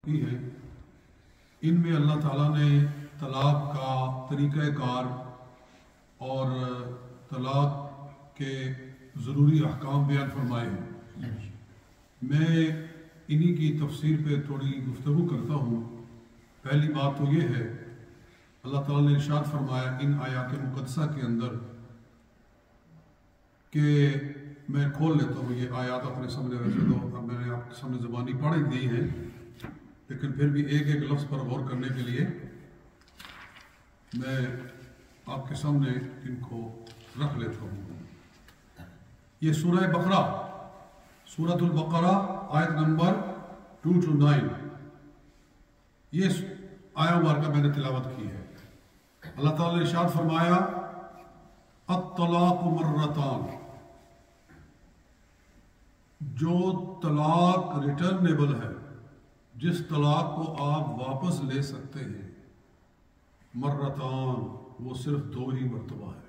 ہی ہیں، ان میں اللہ تعالیٰ نے طلاق کا طریقہ کار اور طلاق کے ضروری احکام بیان فرمائے ہیں۔ میں انہی کی تفسیر پہ تھوڑی گفتگو کرتا ہوں۔ پہلی بات تو یہ ہے، اللہ تعالیٰ نے ارشاد فرمایا ان آیات مقدسہ کے اندر کہ میں کھول لیتا ہوں یہ آیات اپنے سامنے رکھ دو، اب میں نے آپ کے سامنے زبانی پڑھ دی ہے، لیکن پھر بھی ایک ایک لفظ پر غور کرنے کے لیے میں آپ کے سامنے ان کو رکھ لیتا ہوں۔ یہ سورہ بقرہ، سورۃ البقرہ آیت نمبر 2 to 9، یہ آیہ مبارکہ میں نے تلاوت کی ہے۔ اللہ تعالیٰ نے ارشاد فرمایا الطلاق مرتان، جو طلاق ریٹرنیبل ہے، جس طلاق کو آپ واپس لے سکتے ہیں، مرتان، وہ صرف 2 ہی مرتبہ ہے۔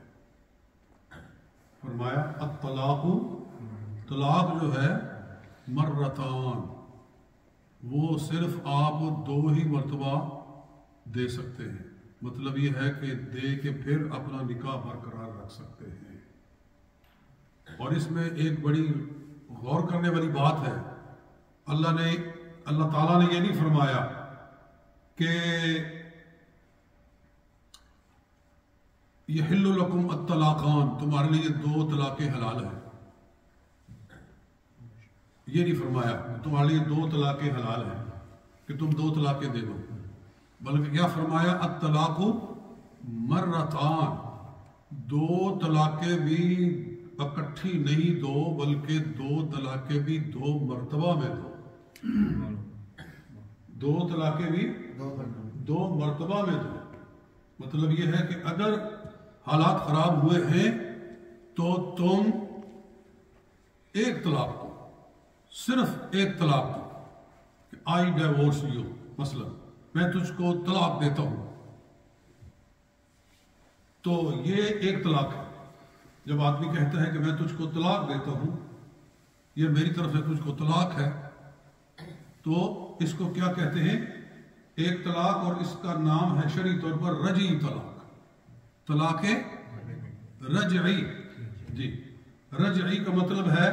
فرمایا الطلاق، طلاق جو ہے مرتان، وہ صرف آپ 2 ہی مرتبہ دے سکتے ہیں۔ مطلب یہ ہے کہ دے کے پھر اپنا نکاح برقرار رکھ سکتے ہیں۔ اور اس میں ایک بڑی غور کرنے والی بات ہے، اللہ تعالیٰ نے یہ نہیں فرمایا کہ یحل لکم الطلاقان، تمہارے لیے 2 طلاقیں حلال ہیں، یہ نہیں فرمایا تمہارے لیے 2 طلاقیں حلال ہیں کہ تم 2 طلاقیں دے دو، بلکہ کیا فرمایا الطلاق مرتان، 2 طلاقیں بھی اکٹھی نہیں دو، بلکہ 2 طلاقیں بھی 2 مرتبہ میں دو، 2 طلاقیں بھی 2 مرتبہ میں دو۔ مطلب یہ ہے کہ اگر حالات خراب ہوئے ہیں تو تم 1 طلاق دو، صرف 1 طلاق دو کہ آئی ڈائیورس یو، مثلا میں تجھ کو طلاق دیتا ہوں، تو یہ 1 طلاق ہے۔ جب آدمی کہتا ہے کہ میں تجھ کو طلاق دیتا ہوں، یہ میری طرف سے تجھ کو طلاق ہے، تو اس کو کیا کہتے ہیں؟ 1 طلاق، اور اس کا نام ہے شرعی طور پر رجعی طلاق، طلاق رجعی۔ جی، رجعی کا مطلب ہے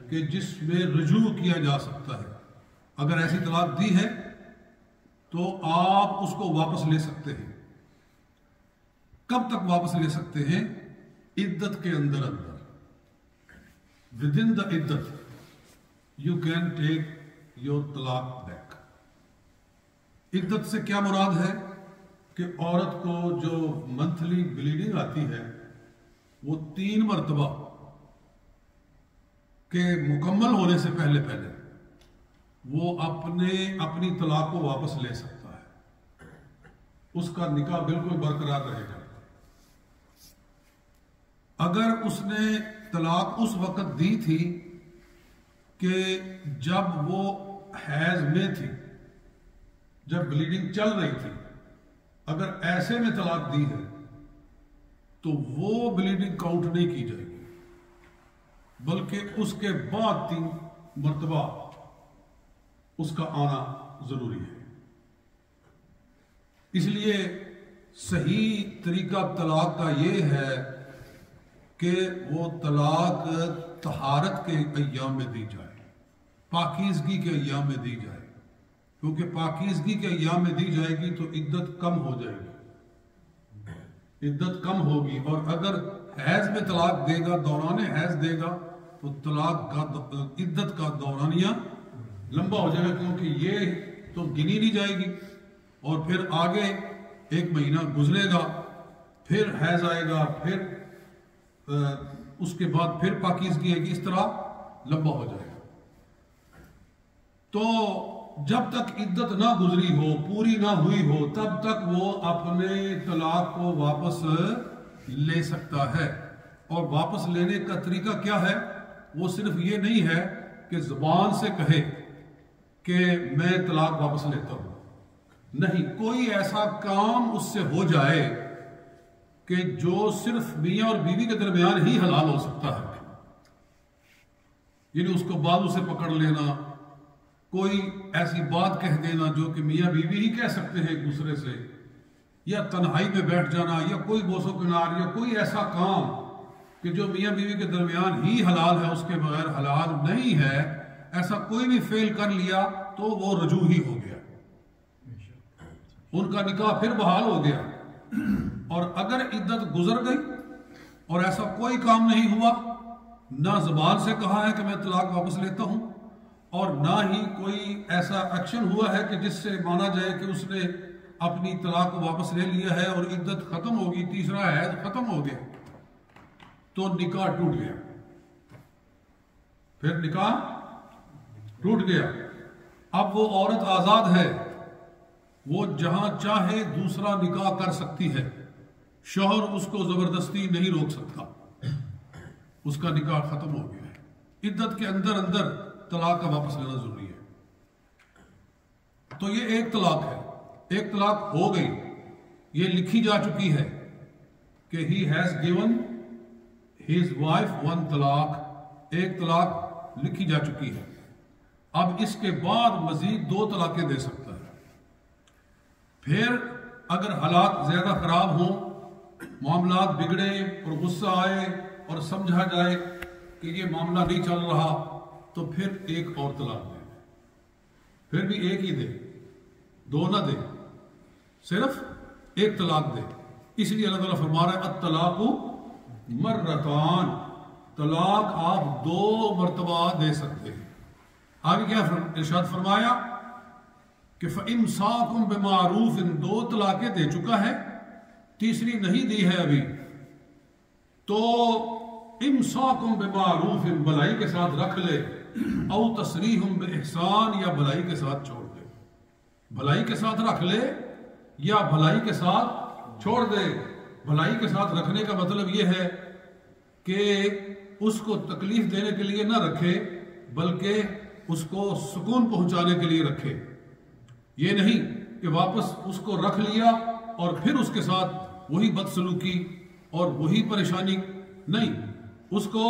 کہ جس میں رجوع کیا جا سکتا ہے۔ اگر ایسی طلاق دی ہے تو آپ اس کو واپس لے سکتے ہیں۔ کب تک واپس لے سکتے ہیں؟ عدت کے اندر within the عدت you can take your طلاق back۔ عدت سے کیا مراد ہے کہ عورت کو جو منتھلی بلیڈنگ آتی ہے وہ 3 مرتبہ کے مکمل ہونے سے پہلے وہ اپنی طلاق کو واپس لے سکتا ہے، اس کا نکاح بالکل برقرار رہے گا۔ اگر اس نے طلاق اس وقت دی تھی کہ جب وہ حیض میں تھی، جب بلیڈنگ چل رہی تھی، اگر ایسے میں طلاق دی ہے تو وہ بلیڈنگ کاؤنٹ نہیں کی جائے گی، بلکہ اس کے بعد 3 مرتبہ اس کا آنا ضروری ہے۔ اس لیے صحیح طریقہ طلاق کا یہ ہے کہ وہ طلاق طہارت کے ایام میں دی جائے، پاکیزگی کے ایام میں دی جائے، کیونکہ پاکیزگی کے ایام میں دی جائے گی تو عدت کم ہو جائے گی، عدت کم ہوگی۔ اور اگر حیض میں طلاق دے گا، دوران حیض دے گا، تو طلاق کا عدت کا دورانیہ لمبا ہو جائے گا، کیونکہ یہ تو گنی نہیں جائے گی، اور پھر آگے 1 مہینہ گزرے گا، پھر حیض آئے گا، پھر اس کے بعد پھر پاکیزگی آئے گی، اس طرح لمبا ہو جائے گا۔ تو جب تک عدت نہ گزری ہو، پوری نہ ہوئی ہو، تب تک وہ اپنے طلاق کو واپس لے سکتا ہے۔ اور واپس لینے کا طریقہ کیا ہے؟ وہ صرف یہ نہیں ہے کہ زبان سے کہے کہ میں طلاق واپس لیتا ہوں، نہیں، کوئی ایسا کام اس سے ہو جائے کہ جو صرف میاں اور بیوی کے درمیان ہی حلال ہو سکتا ہے، یعنی اس کو بازو سے پکڑ لینا، کوئی ایسی بات کہہ دینا جو کہ میاں بیوی ہی کہہ سکتے ہیں ایک دوسرے سے، یا تنہائی میں بیٹھ جانا، یا کوئی بوس و کنار، یا کوئی ایسا کام کہ جو میاں بیوی کے درمیان ہی حلال ہے، اس کے بغیر حلال نہیں ہے، ایسا کوئی بھی فعل کر لیا تو وہ رجوع ہی ہو گیا، ان کا نکاح پھر بحال ہو گیا۔ اور اگر عدت گزر گئی اور ایسا کوئی کام نہیں ہوا، نہ زبان سے کہا ہے کہ میں طلاق واپس لیتا ہوں، اور نہ ہی کوئی ایسا ایکشن ہوا ہے کہ جس سے مانا جائے کہ اس نے اپنی طلاق کو واپس لے لیا ہے اور عدت ختم ہوگی، تیسرا حیض ختم ہو گیا، تو نکاح ٹوٹ گیا، پھر نکاح ٹوٹ گیا۔ اب وہ عورت آزاد ہے، وہ جہاں چاہے دوسرا نکاح کر سکتی ہے، شوہر اس کو زبردستی نہیں روک سکتا، اس کا نکاح ختم ہو گیا ہے۔ عدت کے اندر اندر طلاق کا واپس لینا ضروری ہے۔ تو یہ ایک طلاق ہے، ایک طلاق ہو گئی، یہ لکھی جا چکی ہے کہ he has given his wife one طلاق، ایک طلاق لکھی جا چکی ہے۔ اب اس کے بعد مزید 2 طلاقیں دے سکتا ہے۔ پھر اگر حالات زیادہ خراب ہوں، معاملات بگڑے اور غصہ آئے اور سمجھا جائے کہ یہ معاملہ نہیں چل رہا، تو پھر ایک اور طلاق دے، پھر بھی ایک ہی دے، 2 نہ دے، صرف ایک طلاق دے۔ اس لیے اللہ تعالیٰ فرما رہا ہے الطلاق مرتان، طلاق آپ 2 مرتبہ دے سکتے ہیں۔ آگے کیا ارشاد فرمایا کہ فَإِمْسَاكُمْ بِمَعْرُوفٍ، 2 طلاقیں دے چکا ہے، تیسری نہیں دی ہے ابھی، تو امساکم بمعروف، بھلائی کے ساتھ رکھ لے، او تسریحم بإحسان، یا بھلائی کے ساتھ چھوڑ دے، بھلائی کے ساتھ رکھ لے یا بھلائی کے ساتھ چھوڑ دے۔ بھلائی کے ساتھ رکھنے کا مطلب یہ ہے کہ اس کو تکلیف دینے کے لیے نہ رکھے، بلکہ اس کو سکون پہنچانے کے لیے رکھے۔ یہ نہیں کہ واپس اس کو رکھ لیا اور پھر اس کے ساتھ وہی بدسلوکی اور وہی پریشانی، نہیں، اس کو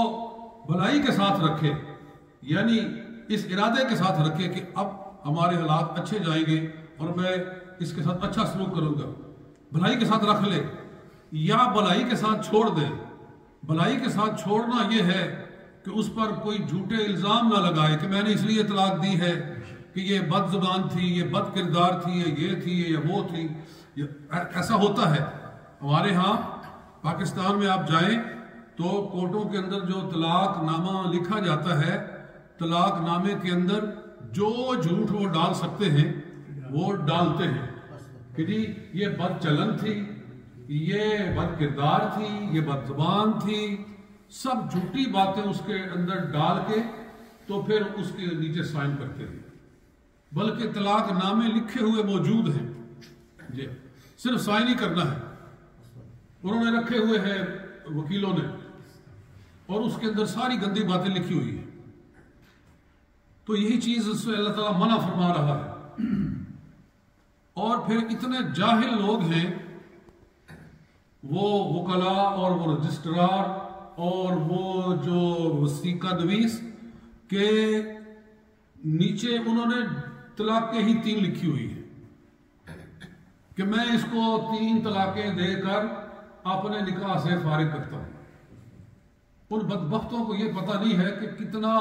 بھلائی کے ساتھ رکھے، یعنی اس ارادے کے ساتھ رکھے کہ اب ہمارے حالات اچھے جائیں گے اور میں اس کے ساتھ اچھا سلوک کروں گا، بھلائی کے ساتھ رکھ لے، یا بھلائی کے ساتھ چھوڑ دے۔ بھلائی کے ساتھ چھوڑنا یہ ہے کہ اس پر کوئی جھوٹے الزام نہ لگائے کہ میں نے اس لیے طلاق دی ہے کہ یہ بد زبان تھی، یہ بد کردار تھی، یہ تھی، یا وہ تھی۔ ایسا ہوتا ہے ہمارے ہاں پاکستان میں، آپ جائیں تو کورٹوں کے اندر جو طلاق نامہ لکھا جاتا ہے، طلاق نامے کے اندر جو جھوٹ وہ ڈال سکتے ہیں وہ ڈالتے ہیں کہ جی یہ بد چلن تھی، یہ بد کردار تھی، یہ بد زبان تھی، سب جھوٹی باتیں اس کے اندر ڈال کے تو پھر اس کے نیچے سائن کرتے ہیں۔ بلکہ طلاق نامے لکھے ہوئے موجود ہیں، جی صرف سائن ہی کرنا ہے، انہوں نے رکھے ہوئے ہیں وکیلوں نے، اور اس کے اندر ساری گندی باتیں لکھی ہوئی ہیں۔ تو یہی چیز اس سے اللہ تعالیٰ منع فرما رہا ہے۔ اور پھر اتنے جاہل لوگ ہیں، وہ وکلاء اور وہ رجسٹرار اور وہ جو وثیقہ نویس کے نیچے انہوں نے طلاقیں ہی 3 لکھی ہوئی ہیں کہ میں اس کو 3 طلاقیں دے کر اپنے نکاح سے فارغ کرتا ہوں۔ ان بدبختوں کو یہ پتہ نہیں ہے کہ کتنا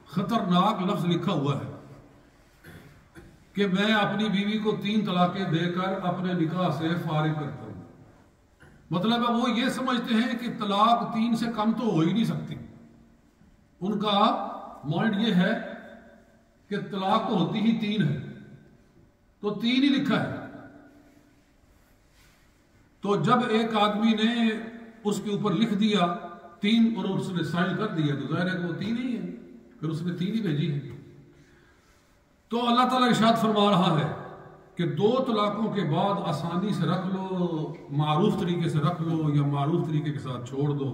خطرناک لفظ لکھا ہوا ہے کہ میں اپنی بیوی کو 3 طلاقیں دے کر اپنے نکاح سے فارغ کرتا ہوں۔ مطلب ہے وہ یہ سمجھتے ہیں کہ طلاق 3 سے کم تو ہو ہی نہیں سکتی۔ ان کا مائنڈ یہ ہے کہ طلاق تو ہوتی ہی 3 ہے، تو 3 ہی لکھا ہے۔ تو جب ایک آدمی نے اس کے اوپر لکھ دیا 3 اور اس نے سائن کر دیا تو ظاہر ہے کہ وہ 3 ہی ہے، پھر اس نے 3 ہی بھیجی ہے۔ تو اللہ تعالیٰ ارشاد فرما رہا ہے کہ 2 طلاقوں کے بعد آسانی سے رکھ لو، معروف طریقے سے رکھ لو یا معروف طریقے کے ساتھ چھوڑ دو۔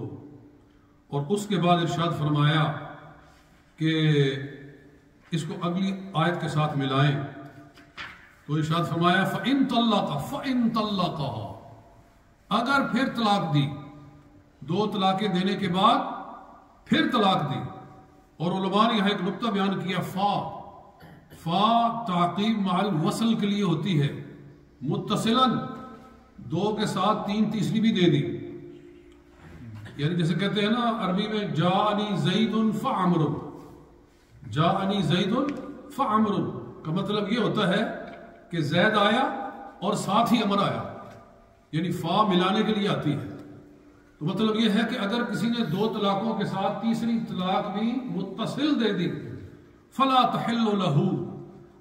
اور اس کے بعد ارشاد فرمایا کہ اس کو اگلی آیت کے ساتھ ملائیں، تو ارشاد فرمایا فَإِن طَلَّقَهَا، اگر پھر طلاق دی، 2 طلاقیں دینے کے بعد پھر طلاق دی۔ اور علماء نے یہاں ایک نقطہ بیان کیا، فا تعقیب مع الوصل کے لیے ہوتی ہے، متصلاً دو کے ساتھ تین تیسری بھی دے دی، یعنی جیسے کہتے ہیں نا عربی میں جاءنی زید فعمر، جاءنی زید فعمر کا مطلب یہ ہوتا ہے کہ زید آیا اور ساتھ ہی عمر آیا، یعنی فا ملانے کے لیے آتی ہے۔ تو مطلب یہ ہے کہ اگر کسی نے دو طلاقوں کے ساتھ تیسری طلاق بھی متصل دے دی، فلا تحل لہ،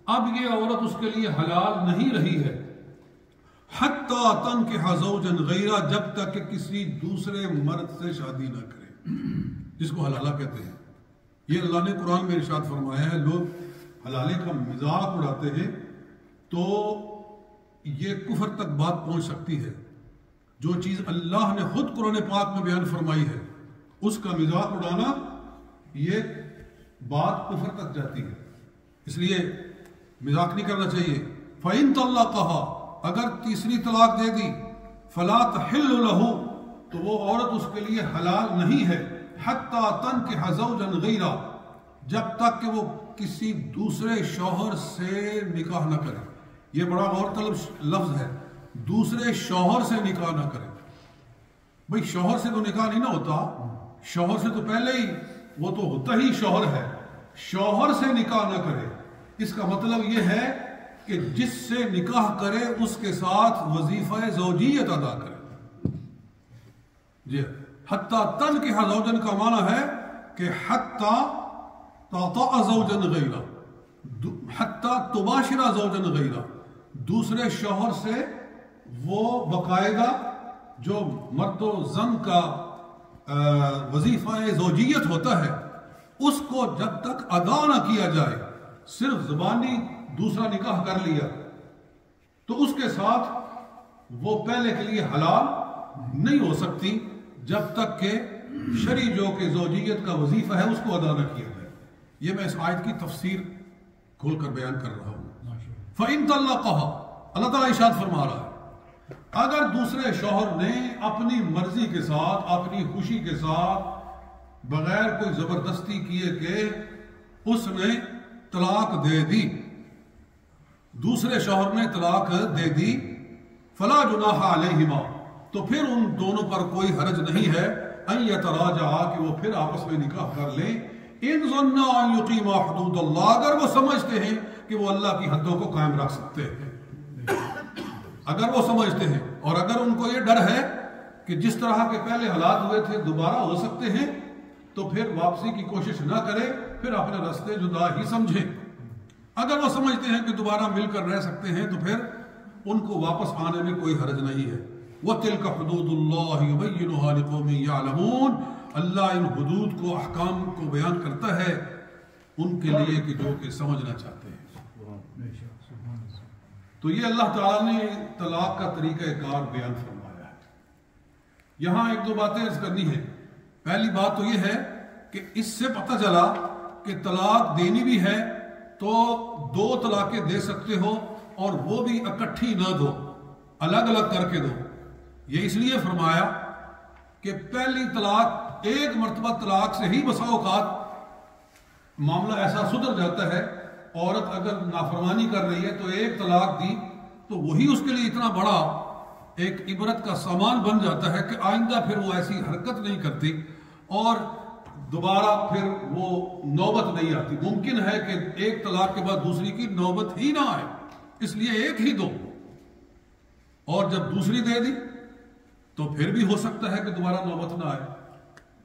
اب یہ عورت اس کے لیے حلال نہیں رہی ہے، حتی تنکح زوجا غیرہ، جب تک کہ کسی دوسرے مرد سے شادی نہ کرے، جس کو حلالہ کہتے ہیں۔ یہ اللہ نے قرآن میں ارشاد فرمایا ہے۔ لوگ حلالے کا مذاق اڑاتے ہیں تو یہ کفر تک بات پہنچ سکتی ہے۔ جو چیز اللہ نے خود قرآن پاک میں بیان فرمائی ہے اس کا مذاق اڑانا، یہ بات کفر تک جاتی ہے، اس لیے مذاق نہیں کرنا چاہیے۔ فَإِن طَلَّقَهَا، اگر تیسری طلاق دے دی، فَلَا تَحِلُّ لَهُ، تو وہ عورت اس کے لیے حلال نہیں ہے، حَتَّى تَنْكِحَ زَوْجًا غَيْرَهُ، جب تک کہ وہ کسی دوسرے شوہر سے نکاح نہ کرے۔ یہ بڑا غور طلب لفظ ہے، دوسرے شوہر سے نکاح نہ کرے۔ بھئی شوہر سے تو نکاح نہیں نہ ہوتا، شوہر سے تو پہلے ہی وہ تو ہوتا ہی شوہر ہے، شوہر سے نکاح نہ کرے۔ اس کا مطلب یہ ہے کہ جس سے نکاح کرے اس کے ساتھ وظیفہ زوجیت ادا کرے۔ جی حتیٰ تنکح زوجن کا معنی ہے کہ حتیٰ تطأ زوجن غیرہ، حتیٰ تباشر زوجن غیرہ، دوسرے شوہر سے وہ باقاعدہ جو مرد و زن کا وظیفہ زوجیت ہوتا ہے اس کو جب تک ادا نہ کیا جائے، صرف زبانی دوسرا نکاح کر لیا تو اس کے ساتھ وہ پہلے کے لیے حلال نہیں ہو سکتی جب تک کہ شرعی جو کہ زوجیت کا وظیفہ ہے اس کو ادا نہ کیا جائے۔ یہ میں اس آیت کی تفسیر کھول کر بیان کر رہا ہوں۔ فَإِن طَلَّقَهَا، اللہ تعالیٰ ارشاد فرما رہا ہے اگر دوسرے شوہر نے اپنی مرضی کے ساتھ، اپنی خوشی کے ساتھ، بغیر کوئی زبردستی کیے کہ اس نے طلاق دے دی، دوسرے شوہر نے طلاق دے دی، فلا جناح علیہما، تو پھر ان دونوں پر کوئی حرج نہیں ہے، ان یتراجعا، کہ وہ پھر آپس میں نکاح کر لیں، ان ظنا ان یقیما حدود اللہ، اگر وہ سمجھتے ہیں کہ وہ اللہ کی حدوں کو قائم رکھ سکتے ہیں، اگر وہ سمجھتے ہیں، اور اگر ان کو یہ ڈر ہے کہ جس طرح کے پہلے حالات ہوئے تھے دوبارہ ہو سکتے ہیں تو پھر واپسی کی کوشش نہ کرے، پھر اپنے راستے جدا ہی سمجھیں۔ اگر وہ سمجھتے ہیں کہ دوبارہ مل کر رہ سکتے ہیں تو پھر ان کو واپس آنے میں کوئی حرج نہیں ہے۔ وَتِلْكَ حُدُودُ اللَّهِ يُبَيِّنُهَا لِقَوْمٍ يَعْلَمُونَ، اللہ ان حدود کو، احکام کو بیان کرتا ہے ان کے لیے کہ جو کہ سمجھنا چاہتے ہیں۔ تو یہ اللہ تعالیٰ نے طلاق کا طریقہ کار بیان فرمایا ہے۔ یہاں ایک دو باتیں عرض کرنی ہے۔ پہلی بات تو یہ ہے کہ اس سے پتہ چلا کہ طلاق دینی بھی ہے تو دو طلاقیں دے سکتے ہو، اور وہ بھی اکٹھی نہ دو، الگ الگ کر کے دو۔ یہ اس لیے فرمایا کہ پہلی طلاق، ایک مرتبہ طلاق سے ہی بسا اوقات معاملہ ایسا سدھر جاتا ہے، عورت اگر نافرمانی کر رہی ہے تو ایک طلاق دی تو وہی اس کے لیے اتنا بڑا ایک عبرت کا سامان بن جاتا ہے کہ آئندہ پھر وہ ایسی حرکت نہیں کرتی اور دوبارہ پھر وہ نوبت نہیں آتی۔ ممکن ہے کہ ایک طلاق کے بعد دوسری کی نوبت ہی نہ آئے، اس لیے ایک ہی دو، اور جب دوسری دے دی تو پھر بھی ہو سکتا ہے کہ دوبارہ نوبت نہ آئے۔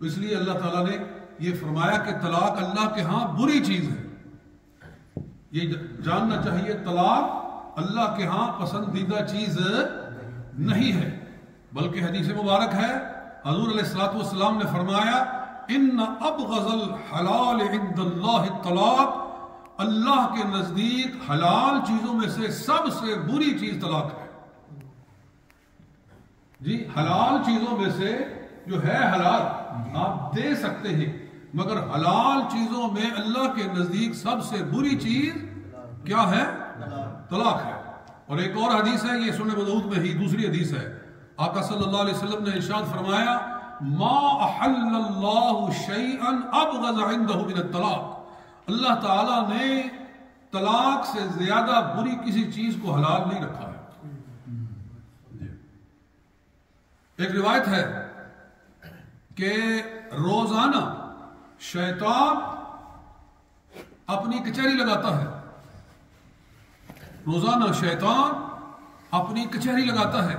اس لیے اللہ تعالیٰ نے یہ فرمایا کہ طلاق اللہ کے ہاں بری چیز ہے۔ یہ جاننا چاہیے طلاق اللہ کے ہاں پسندیدہ چیز نہیں ہے، بلکہ حدیث مبارک ہے حضور علیہ الصلوۃ والسلام نے فرمایا ان ابغض الحلال عند اللہ الطلاق، اللہ کے نزدیک حلال چیزوں میں سے سب سے بری چیز طلاق ہے۔ جی حلال چیزوں میں سے جو ہے حلال آپ دے سکتے ہیں، مگر حلال چیزوں میں اللہ کے نزدیک سب سے بری چیز کیا ہے؟ طلاق ہے۔ اور ایک اور حدیث ہے، یہ سنن ابو داؤد میں ہی دوسری حدیث ہے، آقا صلی اللہ علیہ وسلم نے ارشاد فرمایا ما احل اللہ شیئا ابغض عنده من الطلاق، اللہ تعالیٰ نے طلاق سے زیادہ بری کسی چیز کو حلال نہیں رکھا ہے۔ ایک روایت ہے کہ روزانہ شیطان اپنی کچہری لگاتا ہے، روزانہ شیطان اپنی کچہری لگاتا ہے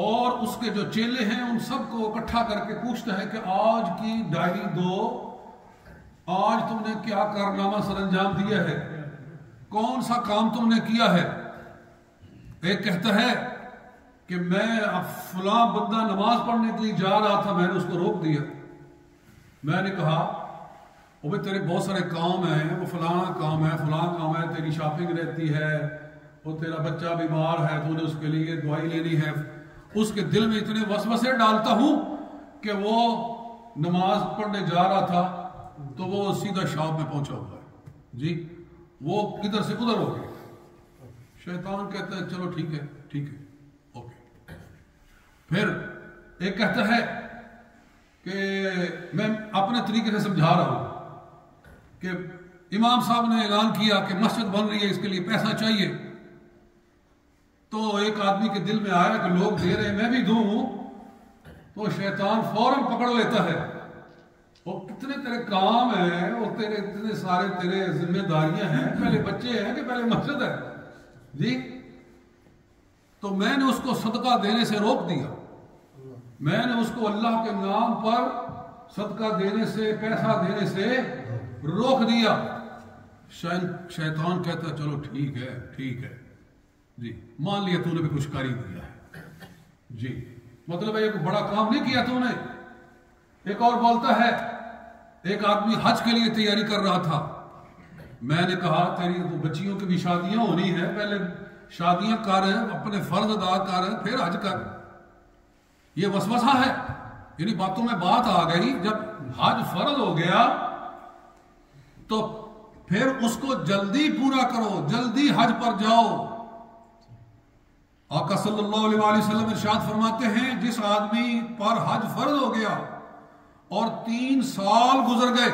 اور اس کے جو چیلے ہیں ان سب کو اکٹھا کر کے پوچھتا ہے کہ آج کی ڈائری دو، آج تم نے کیا کارنامہ سر انجام دیا ہے، کون سا کام تم نے کیا ہے۔ ایک کہتا ہے کہ میں اب فلاں بندہ نماز پڑھنے کے لیے جا رہا تھا، میں نے اس کو روک دیا، میں نے کہا وہ بھائی تیرے بہت سارے کام ہیں، وہ فلاں کام ہے، فلاں کام ہے، تیری شاپنگ رہتی ہے، وہ تیرا بچہ بیمار ہے، تو نے اس کے لیے دوائی لینی ہے، اس کے دل میں اتنے وسوسے ڈالتا ہوں کہ وہ نماز پڑھنے جا رہا تھا تو وہ سیدھا شاپ میں پہنچا ہوا ہے، جی وہ ادھر سے ادھر ہو گیا۔ شیطان کہتا ہے چلو ٹھیک ہے اوکے۔ پھر ایک کہتا ہے کہ میں اپنے طریقے سے سمجھا رہا ہوں کہ امام صاحب نے اعلان کیا کہ مسجد بن رہی ہے، اس کے لیے پیسہ چاہیے، تو ایک آدمی کے دل میں آیا کہ لوگ دے رہے میں بھی دوں، تو شیطان فوراً پکڑ لیتا ہے، اور کتنے تیرے کام ہیں اور تیرے اتنے سارے تیرے ذمہ داریاں ہیں، پہلے بچے ہیں کہ پہلے مسجد ہے، جی تو میں نے اس کو صدقہ دینے سے روک دیا، میں نے اس کو اللہ کے نام پر صدقہ دینے سے، پیسہ دینے سے روک دیا۔ شیطان کہتا ہے چلو ٹھیک ہے جی، مان لیا تو نے بھی کچھ کر ہی دیا ہے، جی مطلب ہے ایک بڑا کام نہیں کیا تو نے۔ ایک اور بولتا ہے، ایک آدمی حج کے لیے تیاری کر رہا تھا، میں نے کہا تیری تو بچیوں کی بھی شادیاں ہونی ہیں، پہلے شادیاں کر، اپنے فرض ادا کر، پھر حج کر۔ یہ وسوسہ ہے، یعنی باتوں میں بات آ گئی، جب حج فرض ہو گیا تو پھر اس کو جلدی پورا کرو، جلدی حج پر جاؤ۔ آقا صلی اللہ علیہ وآلہ وسلم ارشاد فرماتے ہیں جس آدمی پر حج فرض ہو گیا اور 3 سال گزر گئے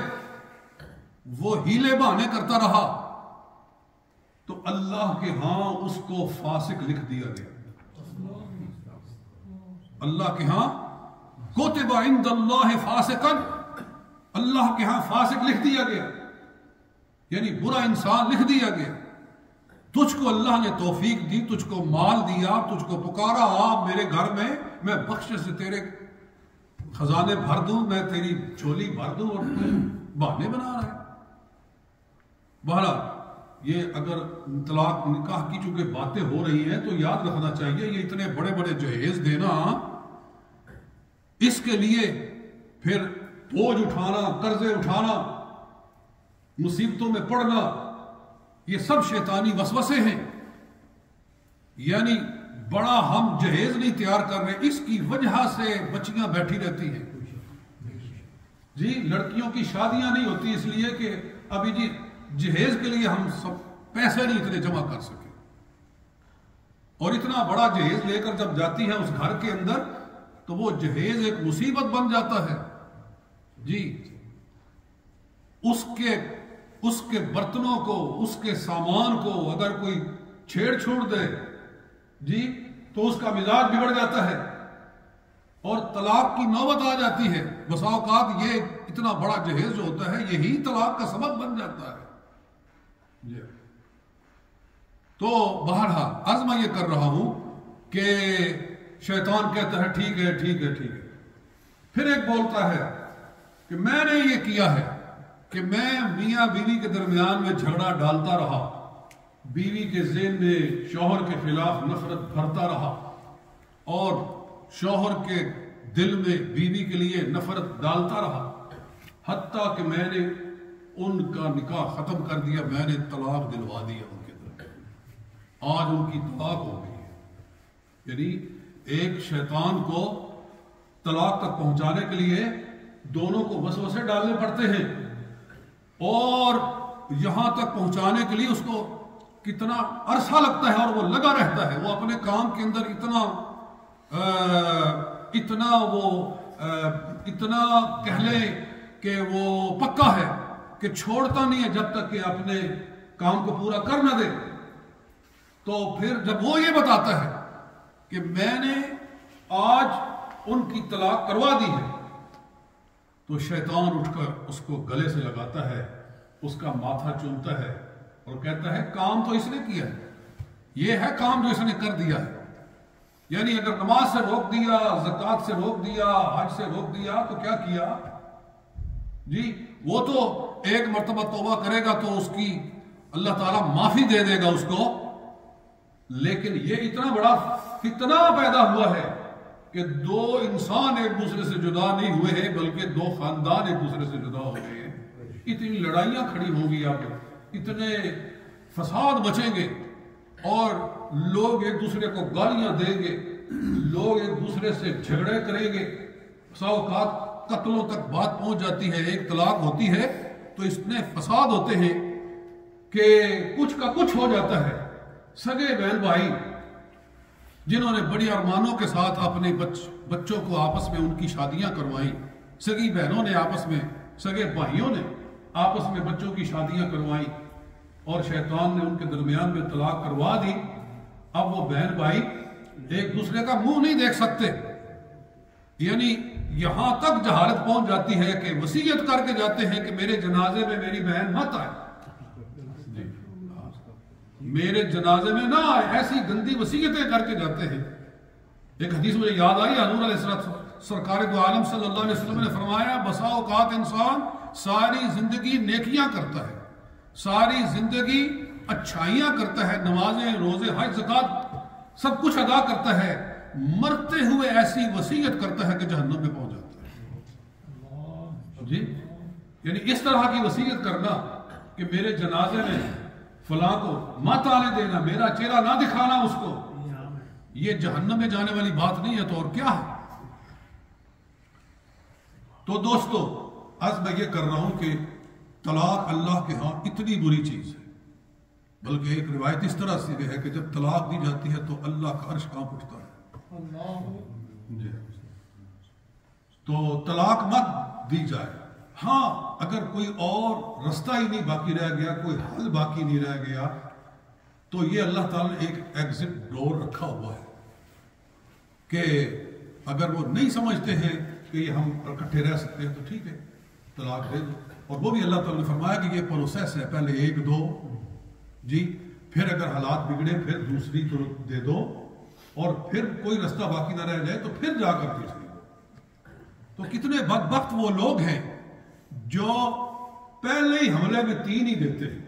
وہ ہیلے بہانے کرتا رہا تو اللہ کے ہاں اس کو فاسق لکھ دیا گیا، اللہ کے ہاں کتب عند اللہ فاسقا، اللہ کے ہاں فاسق لکھ دیا گیا، یعنی برا انسان لکھ دیا گیا۔ تجھ کو اللہ نے توفیق دی، تجھ کو مال دیا، تجھ کو پکارا آپ میرے گھر میں بخشش سے تیرے خزانے بھر دوں، میں تیری چولی بھر دوں، اور بہانے بنا رہا ہے۔ بہرحال یہ اگر طلاق نکاح کی چونکہ باتیں ہو رہی ہیں تو یاد رکھنا چاہیے یہ اتنے بڑے بڑے جہیز دینا، اس کے لیے پھر بوجھ اٹھانا، قرضے اٹھانا، مصیبتوں میں پڑنا، یہ سب شیطانی وسوسے ہیں، یعنی بڑا ہم جہیز نہیں تیار کر رہے، اس کی وجہ سے بچیاں بیٹھی رہتی ہیں، جی لڑکیوں کی شادیاں نہیں ہوتی اس لیے کہ ابھی جی جہیز کے لیے ہم سب پیسے نہیں اتنے جمع کر سکے، اور اتنا بڑا جہیز لے کر جب جاتی ہیں اس گھر کے اندر تو وہ جہیز ایک مصیبت بن جاتا ہے، جی اس کے برتنوں کو، اس کے سامان کو اگر کوئی چھیڑ چھوڑ دے جی تو اس کا مزاج بگڑ جاتا ہے اور طلاق کی نوبت آ جاتی ہے۔ بسا اوقات یہ اتنا بڑا جہیز جو ہوتا ہے یہی طلاق کا سبب بن جاتا ہے، جی تو بہرحال عرض میں یہ کر رہا ہوں کہ شیطان کہتا ہے ٹھیک ہے، پھر ایک بولتا ہے کہ میں نے یہ کیا ہے کہ میں میاں بیوی کے درمیان میں جھگڑا ڈالتا رہا، بیوی کے ذہن میں شوہر کے خلاف نفرت بھرتا رہا اور شوہر کے دل میں بیوی کے لیے نفرت ڈالتا رہا، حتیٰ کہ میں نے ان کا نکاح ختم کر دیا، میں نے طلاق دلوا دیا ان کے درمیان، آج ان کی طلاق ہو گئی ہے۔ یعنی ایک شیطان کو طلاق تک پہنچانے کے لیے دونوں کو وسوسے ڈالنے پڑتے ہیں، اور یہاں تک پہنچانے کے لیے اس کو کتنا عرصہ لگتا ہے، اور وہ لگا رہتا ہے، وہ اپنے کام کے اندر اتنا کہہ لے کہ وہ پکا ہے کہ چھوڑتا نہیں ہے جب تک کہ اپنے کام کو پورا کر نہ دے، تو پھر جب وہ یہ بتاتا ہے کہ میں نے آج ان کی طلاق کروا دی ہے، تو شیطان اٹھ کر اس کو گلے سے لگاتا ہے، اس کا ماتھا چومتا ہے اور کہتا ہے کام تو اس نے کیا ہے، یہ ہے کام جو اس نے کر دیا ہے۔ یعنی اگر نماز سے روک دیا، زکوٰۃ سے روک دیا، حج سے روک دیا تو کیا کیا جی؟ وہ تو ایک مرتبہ توبہ کرے گا تو اس کی اللہ تعالیٰ معافی دے دے گا اس کو، لیکن یہ اتنا بڑا فتنہ پیدا ہوا ہے کہ دو انسان ایک دوسرے سے جدا نہیں ہوئے ہیں بلکہ دو خاندان ایک دوسرے سے جدا ہو گئے ہیں۔ اتنی لڑائیاں کھڑی ہوں گی، آپ اتنے فساد مچیں گے اور لوگ ایک دوسرے کو گالیاں دیں گے، لوگ ایک دوسرے سے جھگڑے کریں گے، بسا اوقات قتلوں تک بات پہنچ جاتی ہے۔ ایک طلاق ہوتی ہے تو اس میں فساد ہوتے ہیں کہ کچھ کا کچھ ہو جاتا ہے۔ سگے بہن بھائی جنہوں نے بڑی ارمانوں کے ساتھ اپنے بچوں کو آپس میں ان کی شادیاں کروائیں، سگی بہنوں نے آپس میں، سگے بھائیوں نے آپس میں بچوں کی شادیاں کروائیں اور شیطان نے ان کے درمیان میں طلاق کروا دی، اب وہ بہن بھائی ایک دوسرے کا منہ نہیں دیکھ سکتے۔ یعنی یہاں تک جہالت پہنچ جاتی ہے کہ وصیت کر کے جاتے ہیں کہ میرے جنازے میں میری بہن مت آئے، میرے جنازے میں نہ آئے، ایسی گندی وصیتیں کر کے جاتے ہیں۔ ایک حدیث مجھے یاد آئی، حضور علیہ السلام سرکار دو عالم صلی اللہ علیہ وسلم نے فرمایا بسا اوقات انسان ساری زندگی نیکیاں کرتا ہے، ساری زندگی اچھائیاں کرتا ہے، نمازیں، روزے، حج، زکوٰۃ سب کچھ ادا کرتا ہے، مرتے ہوئے ایسی وصیت کرتا ہے کہ جہنم میں پہنچ جاتا ہے جی۔ یعنی اس طرح کی وصیت کرنا کہ میرے جنازے میں فلاں کو مت آنے دینا، میرا چہرہ نہ دکھانا اس کو، یہ جہنم میں جانے والی بات نہیں ہے تو اور کیا ہے؟ تو دوستو آج میں یہ کر رہا ہوں کہ طلاق اللہ کے ہاں اتنی بری چیز ہے، بلکہ ایک روایت اس طرح سے ہے کہ جب طلاق دی جاتی ہے تو اللہ کا عرش کانپ اٹھتا ہے جی۔ تو طلاق مت دی جائے، ہاں اگر کوئی اور رستہ ہی نہیں باقی رہ گیا، کوئی حل باقی نہیں رہ گیا، تو یہ اللہ تعالیٰ نے ایک ایگزٹ ڈور رکھا ہوا ہے کہ اگر وہ نہیں سمجھتے ہیں کہ یہ ہم اکٹھے رہ سکتے ہیں تو ٹھیک ہے طلاق دے دو، اور وہ بھی اللہ تعالیٰ نے فرمایا کہ یہ پروسیس ہے، پہلے ایک دو جی، پھر اگر حالات بگڑے پھر دوسری طرف دے دو، اور پھر کوئی رستہ باقی نہ رہ جائے تو پھر جا کر تیسری دو۔ تو کتنے بدبخت وہ لوگ ہیں جو پہلے ہی حملے میں 3 ہی دیتے ہیں۔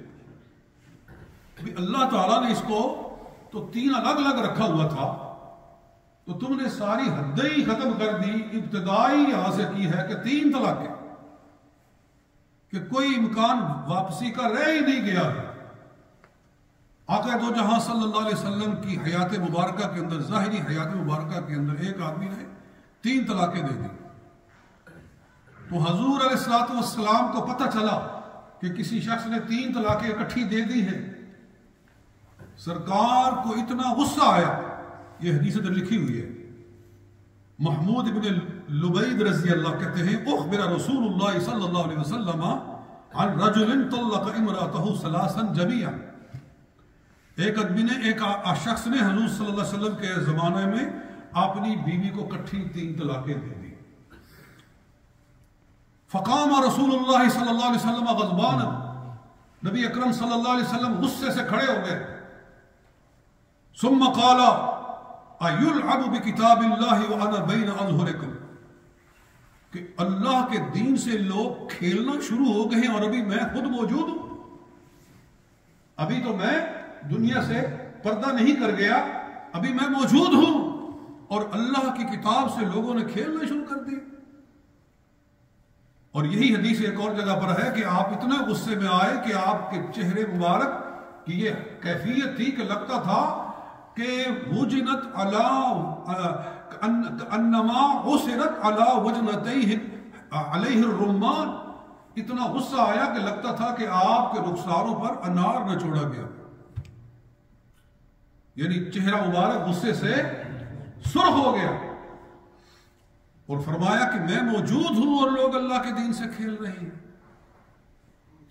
اللہ تعالیٰ نے اس کو تو 3 الگ الگ رکھا ہوا تھا، تو تم نے ساری حدیں ہی ختم کر دی، ابتدائی یہاں سے کی ہے کہ 3 طلاقیں، کہ کوئی امکان واپسی کا رہ ہی نہیں گیا ہے۔ آقا دو جہاں صلی اللہ علیہ وسلم کی حیات مبارکہ کے اندر، ظاہری حیات مبارکہ کے اندر ایک آدمی نے 3 طلاقیں دے دی، تو حضور علیہ السلام کو پتہ چلا کہ کسی شخص نے 3 طلاقیں اکٹھی دے دی ہیں، سرکار کو اتنا غصہ آیا، یہ حدیث در لکھی ہوئی ہے، محمود ابن لبید رضی اللہ کہتے ہیں اخبر رسول اللہ صلی اللہ علیہ وسلم عن رجل طلق امرأته 3 جميعا، ایک آدمی نے، ایک شخص نے حضور صلی اللہ علیہ وسلم کے زمانے میں اپنی بیوی کو کٹھی 3 طلاقیں دے دی۔ فقام رسول اللہ صلی اللہ علیہ وسلم غضبان، نبی اکرم صلی اللہ علیہ وسلم غصے سے کھڑے ہو گئے، ثم قال ایلعب بکتاب اللہ وانا بین اظہرکم، کہ اللہ کے دین سے لوگ کھیلنا شروع ہو گئے ہیں اور ابھی میں خود موجود ہوں، ابھی تو میں دنیا سے پردہ نہیں کر گیا، ابھی میں موجود ہوں، اور اللہ کی کتاب سے لوگوں نے کھیلنا شروع کر دیا۔ اور یہی حدیث ایک اور جگہ پر ہے کہ آپ اتنا غصے میں آئے کہ آپ کے چہرے مبارک کی یہ کیفیت تھی کہ لگتا تھا کہ وجنت انما عصرت علی وجنتیہ علیہ الرمان، اتنا غصہ آیا کہ لگتا تھا کہ آپ کے رخساروں پر انار نہ چھوڑا گیا، یعنی چہرہ مبارک غصے سے سرخ ہو گیا، اور فرمایا کہ میں موجود ہوں اور لوگ اللہ کے دین سے کھیل رہے ہیں۔